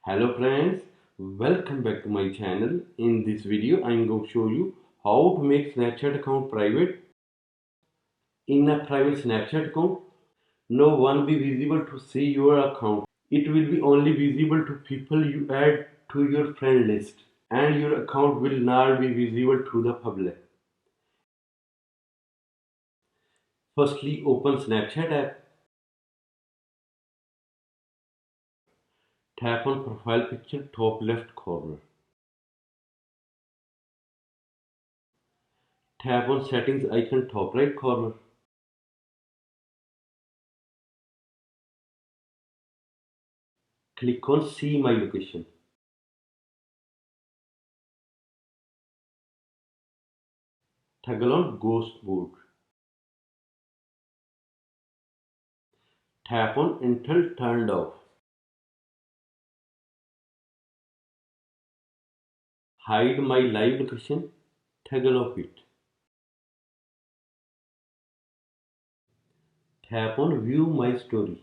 Hello friends, welcome back to my channel. In this video, I am going to show you how to make Snapchat account private. In a private Snapchat account, no one will be visible to see your account. It will be only visible to people you add to your friend list, and your account will not be visible to the public. Firstly, open Snapchat app. Tap on profile picture top left corner. Tap on settings icon top right corner. Click on see my location. Toggle on ghost mode. Tap on until turned off. Hide my live location. Toggle off it. Tap on view my story.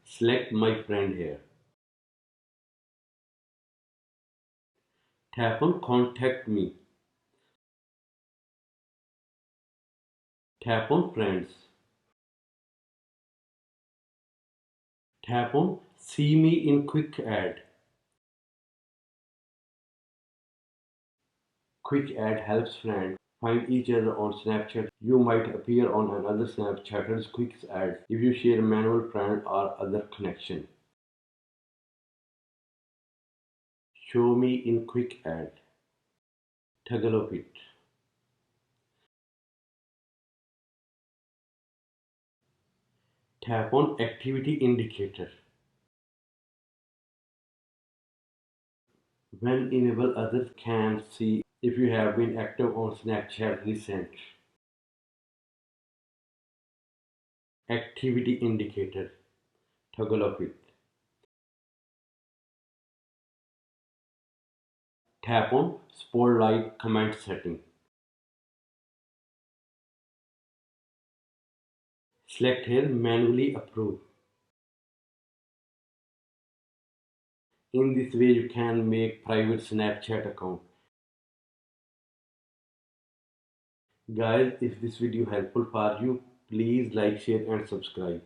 Select my friend here. Tap on contact me. Tap on friends. Tap on see me in quick add. Quick add helps friends find each other on Snapchat. You might appear on another Snapchatter's quick ads if you share manual friend or other connection. Show me in quick add. Toggle off it. Tap on activity indicator. When enable, others can see if you have been active on Snapchat recently. Activity indicator. Toggle off it. Tap on spotlight comment setting. Select here manually approve. In this way you can make private Snapchat account. Guys, if this video helpful for you, please like, share and subscribe.